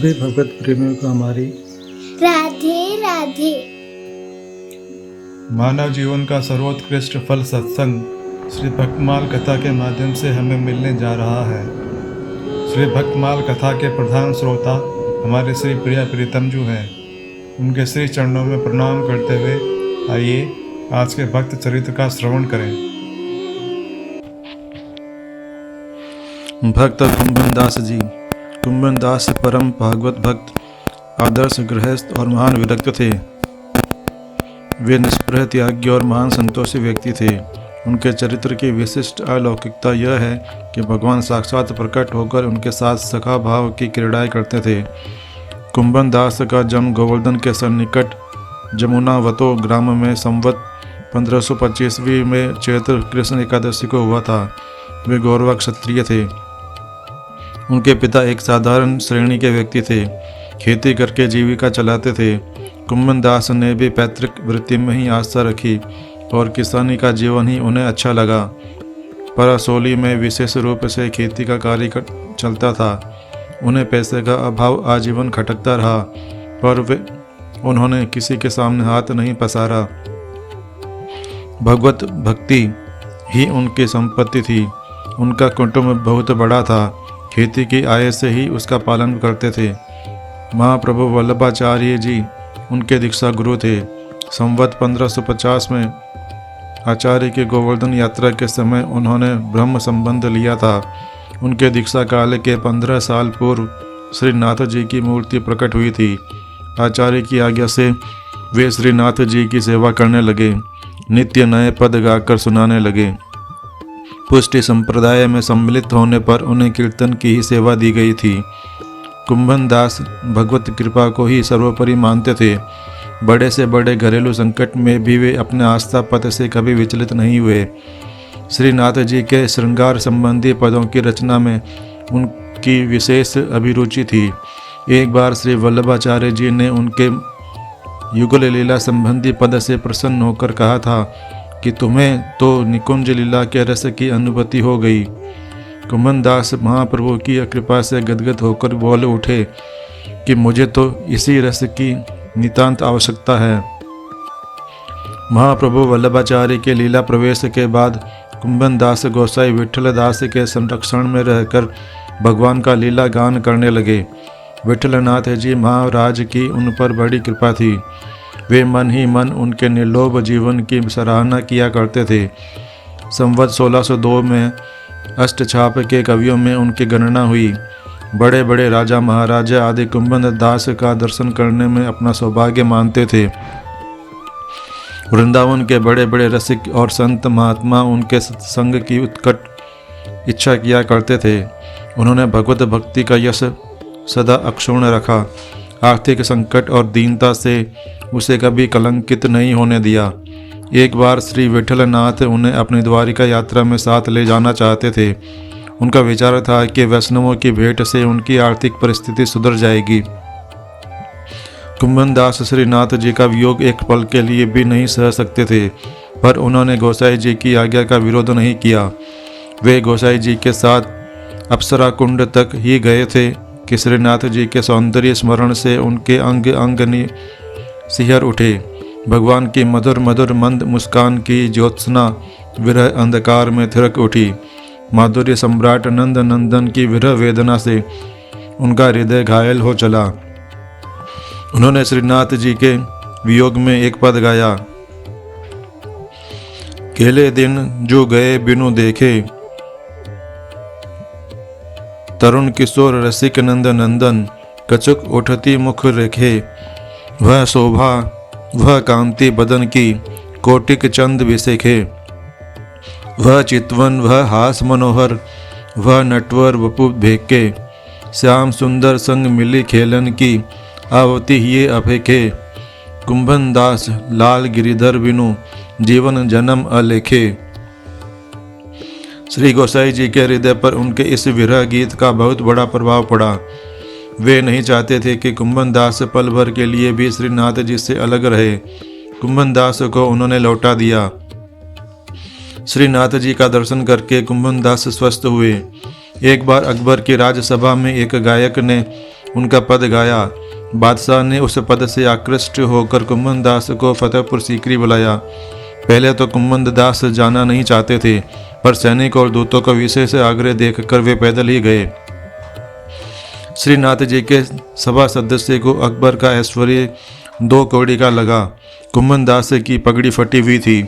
सभी भगवत प्रेमियों को हमारी राधे राधे। मानव जीवन का सर्वोत्कृष्ट फल सत्संग श्री भक्तमाल कथा के माध्यम से हमें मिलने जा रहा है। श्री भक्तमाल कथा के प्रधान श्रोता हमारे श्री प्रिया प्रीतम जी हैं। उनके श्री चरणों में प्रणाम करते हुए आइए आज के भक्त चरित्र का श्रवण करें। भक्त कुंभन दास जी। कुंभन दास परम भागवत भक्त, आदर्श गृहस्थ और महान विरक्त थे। वे निष्प्रह त्यागी और महान संतोषी व्यक्ति थे। उनके चरित्र की विशिष्ट अलौकिकता यह है कि भगवान साक्षात प्रकट होकर उनके साथ सखा भाव की क्रीड़ाएं करते थे। कुंभन दास का जन्म गोवर्धन के सन्निकट जमुनावतो ग्राम में संवत 1525वीं में चैत्र कृष्ण एकादशी को हुआ था। वे गौरव क्षत्रिय थे। उनके पिता एक साधारण श्रेणी के व्यक्ति थे, खेती करके जीविका चलाते थे। कुंभन दास ने भी पैतृक वृत्ति में ही आस्था रखी और किसानी का जीवन ही उन्हें अच्छा लगा। परसौली में विशेष रूप से खेती का कार्य चलता था। उन्हें पैसे का अभाव आजीवन खटकता रहा, पर उन्होंने किसी के सामने हाथ नहीं पसारा। भगवत भक्ति ही उनकी संपत्ति थी। उनका कुटुंब बहुत बड़ा था। खेती की आय से ही उसका पालन करते थे। महाप्रभु वल्लभाचार्य जी उनके दीक्षा गुरु थे। संवत 1550 में आचार्य की गोवर्धन यात्रा के समय उन्होंने ब्रह्म संबंध लिया था। उनके दीक्षा काल के 15 साल पूर्व श्रीनाथ जी की मूर्ति प्रकट हुई थी। आचार्य की आज्ञा से वे श्रीनाथ जी की सेवा करने लगे। नित्य नए पद गाकर सुनाने लगे। पुष्टि संप्रदाय में सम्मिलित होने पर उन्हें कीर्तन की ही सेवा दी गई थी। कुंभन दास भगवत कृपा को ही सर्वोपरि मानते थे। बड़े से बड़े घरेलू संकट में भी वे अपने आस्था पथ से कभी विचलित नहीं हुए। श्रीनाथ जी के श्रृंगार संबंधी पदों की रचना में उनकी विशेष अभिरुचि थी। एक बार श्री वल्लभाचार्य जी ने उनके युगल लीला संबंधी पद से प्रसन्न होकर कहा था कि तुम्हें तो निकुंज लीला के रस की अनुभूति हो गई। कुंभन दास महाप्रभु की कृपा से गदगद होकर बोल उठे कि मुझे तो इसी रस की नितांत आवश्यकता है। महाप्रभु वल्लभाचार्य के लीला प्रवेश के बाद कुंभन दास गोसाई विठल दास के संरक्षण में रहकर भगवान का लीला गान करने लगे। विठलनाथ जी महाराज की उन पर बड़ी कृपा थी। वे मन ही मन उनके निर्लोभ जीवन की सराहना किया करते थे। संवत 1602 में अष्टछाप के कवियों में उनकी गणना हुई। बड़े बड़े राजा महाराजा आदि कुंभन दास का दर्शन करने में अपना सौभाग्य मानते थे। वृंदावन के बड़े बड़े रसिक और संत महात्मा उनके सत्संग की उत्कट इच्छा किया करते थे। उन्होंने भगवत भक्ति का यश सदा अक्षुण्ण रखा। आर्थिक संकट और दीनता से उसे कभी कलंकित नहीं होने दिया। एक बार श्री विठलनाथ उन्हें अपनी द्वारिका यात्रा में साथ ले जाना चाहते थे। उनका विचार था कि वैष्णवों की भेंट से उनकी आर्थिक परिस्थिति सुधर जाएगी। कुंभन दास श्रीनाथ जी का वियोग एक पल के लिए भी नहीं सह सकते थे, पर उन्होंने गोसाई जी की आज्ञा का विरोध नहीं किया। वे गोसाई जी के साथ अप्सरा कुंड तक ही गए थे कि श्रीनाथ जी के सौंदर्य स्मरण से उनके अंग अंग सिहर उठे। भगवान की मधुर मधुर मंद मुस्कान की ज्योत्सना विरह अंधकार में थिरक उठी। माधुर्य सम्राट नंद नंदन की विरह वेदना से उनका हृदय घायल हो चला। उन्होंने श्रीनाथ जी के वियोग में एक पद गाया। केले दिन जो गए बिनु देखे, तरुण किशोर रसिक नंद नंदन, कचुक उठती मुख रेखे, वह शोभा वह कांति बदन की, कोटिक चंद विसेखे, वह चितवन वह हास मनोहर, वह नटवर वपु भेके, श्याम सुंदर संग मिली खेलन की, आवती ये अभेखे, कुंभन दास लाल गिरिधर बिनु, जीवन जन्म अलेखे। श्री गोसाई जी के हृदय पर उनके इस विरह गीत का बहुत बड़ा प्रभाव पड़ा। वे नहीं चाहते थे कि कुंभन दास पल भर के लिए भी श्रीनाथ जी से अलग रहे। कुंभन दास को उन्होंने लौटा दिया। श्रीनाथ जी का दर्शन करके कुंभन दास स्वस्थ हुए। एक बार अकबर की राजसभा में एक गायक ने उनका पद गाया। बादशाह ने उस पद से आकृष्ट होकर कुंभन दास को फतेहपुर सीकरी बुलाया। पहले तो कुंभन दास जाना नहीं चाहते थे, पर सैनिक और दूतों का विशेष आग्रह देखकर वे पैदल ही गए। श्रीनाथ जी के सभा सदस्य को अकबर का ऐश्वर्य 2 कौड़ी का लगा। कुंभन दास की पगड़ी फटी हुई थी,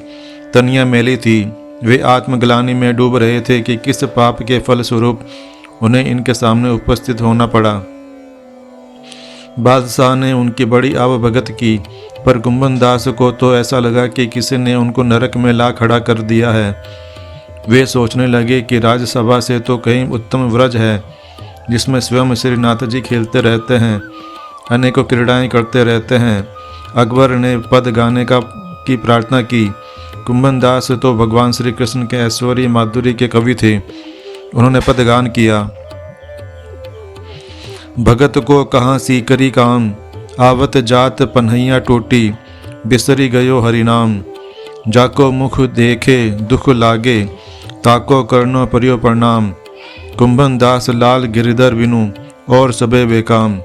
तनियाँ मैली थी। वे आत्मग्लानि में डूब रहे थे कि किस पाप के फलस्वरूप उन्हें इनके सामने उपस्थित होना पड़ा। बादशाह ने उनकी बड़ी आवभगत की, पर कुंभन दास को तो ऐसा लगा कि किसी ने उनको नरक में ला खड़ा कर दिया है। वे सोचने लगे कि राजसभा से तो कहीं उत्तम व्रज है, जिसमें स्वयं श्रीनाथ जी खेलते रहते हैं, अनेकों क्रीड़ाएं करते रहते हैं। अकबर ने पद गाने की प्रार्थना की। कुंभन दास तो भगवान श्री कृष्ण के ऐश्वर्य माधुर्य के कवि थे। उन्होंने पदगान किया। भगत को कहाँ सीकरी काम, आवत जात पन्हैया टूटी, बिसरी गयो हरिनाम। जाको मुख देखे दुख लागे, ताको करनो परियो प्रणाम। कुंभन दास लाल गिरिधर बिनु, और सबे बेकाम।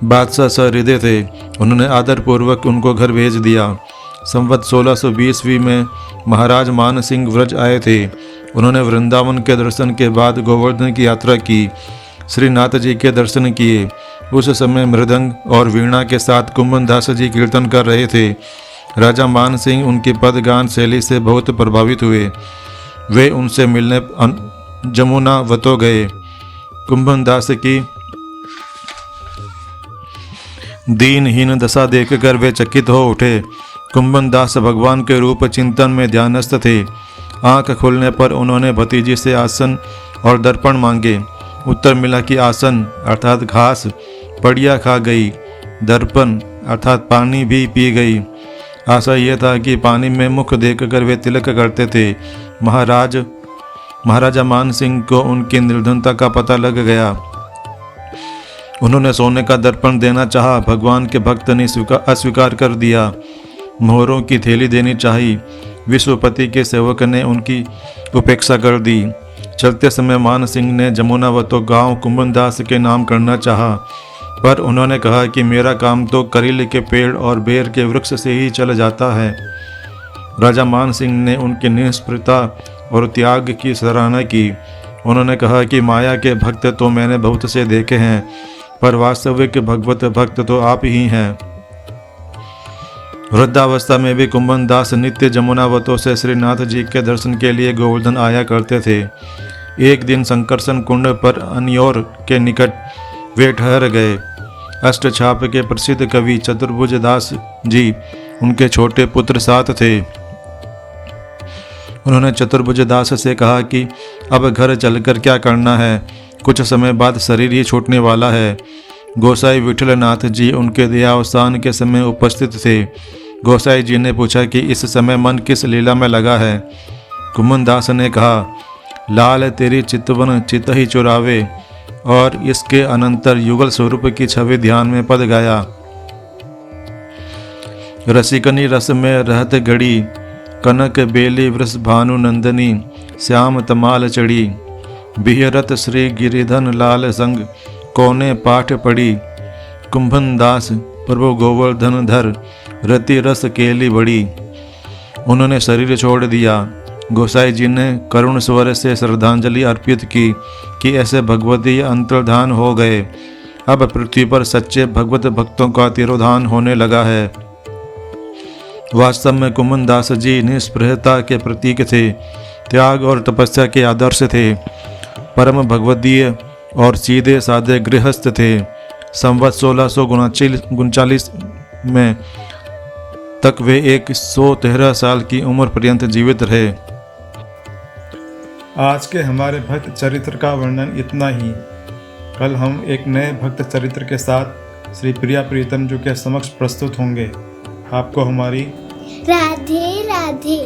बादशाह सहृदय थे। उन्होंने आदरपूर्वक उनको घर भेज दिया। संवत 1620 में महाराज मान सिंह व्रज आए थे। उन्होंने वृंदावन के दर्शन के बाद गोवर्धन की यात्रा की। श्रीनाथ जी के दर्शन किए। उस समय मृदंग और वीणा के साथ कुंभन दास जी कीर्तन कर रहे थे। राजा मान सिंह उनकी पदगान शैली से बहुत प्रभावित हुए। वे उनसे मिलने जमुना वतो गए। कुंभन दास की दीनहीन दशा देखकर वे चकित हो उठे। कुंभन दास भगवान के रूप चिंतन में ध्यानस्थ थे। आंख खुलने पर उन्होंने भतीजी से आसन और दर्पण मांगे। उत्तर मिला कि आसन अर्थात घास पड़िया खा गई, दर्पण अर्थात पानी भी पी गई। आशा यह था कि पानी में मुख देखकर वे तिलक करते थे। महाराजा मान सिंह को उनकी निर्धनता का पता लग गया। उन्होंने सोने का दर्पण देना चाहा। भगवान के भक्त ने अस्वीकार कर दिया। मोहरों की थैली देनी चाहिए। विश्वपति के सेवक ने उनकी उपेक्षा कर दी। चलते समय मान सिंह ने जमुनावतो गांव कुंभन दास के नाम करना चाहा, पर उन्होंने कहा कि मेरा काम तो करील के पेड़ और बेर के वृक्ष से ही चल जाता है। राजा मान सिंह ने उनकी निष्ठुरता और त्याग की सराहना की। उन्होंने कहा कि माया के भक्त तो मैंने बहुत से देखे हैं, पर वास्तविक भगवत भक्त तो आप ही हैं। वृद्धावस्था में भी कुंभन दास नित्य जमुनावतों से श्रीनाथ जी के दर्शन के लिए गोवर्धन आया करते थे। एक दिन संकर्षण कुंड पर अनियोर के निकट वे ठहर गए। अष्टछाप के प्रसिद्ध कवि चतुर्भुज दास जी उनके छोटे पुत्र साथ थे। उन्होंने चतुर्भुज दास से कहा कि अब घर चलकर क्या करना है, कुछ समय बाद शरीर ही छूटने वाला है। गोसाई विठलनाथ जी उनके देहावसान के समय उपस्थित थे। गोसाई जी ने पूछा कि इस समय मन किस लीला में लगा है। कुंभन दास ने कहा, लाल तेरी चितवन चित ही चुरावे, और इसके अनंतर युगल स्वरूप की छवि ध्यान में पद गाया। रसिकनी रस में रहत घड़ी, कनक बेली वृष भानु नंदनी, श्याम तमाल चढ़ी। बिहरत श्री गिरिधन लाल संग, कोने पाठ पड़ी। कुंभन दास प्रभु गोवर्धन धर, रति रस केली बड़ी। उन्होंने शरीर छोड़ दिया। गोसाई जी ने करुण स्वर से श्रद्धांजलि अर्पित की कि ऐसे भगवती अंतर्धान हो गए। अब पृथ्वी पर सच्चे भगवत भक्तों का तिरोधान होने लगा है। वास्तव में कुंभन दास जी निष्पृहता के प्रतीक थे, त्याग और तपस्या के आदर्श थे, परम भगवदीय और सीधे साधे गृहस्थ थे। संवत 1639 में तक वे 113 साल की उम्र पर्यंत जीवित रहे। आज के हमारे भक्त चरित्र का वर्णन इतना ही। कल हम एक नए भक्त चरित्र के साथ श्री प्रिया प्रीतम जी के समक्ष प्रस्तुत होंगे। आपको हमारी राधे राधे।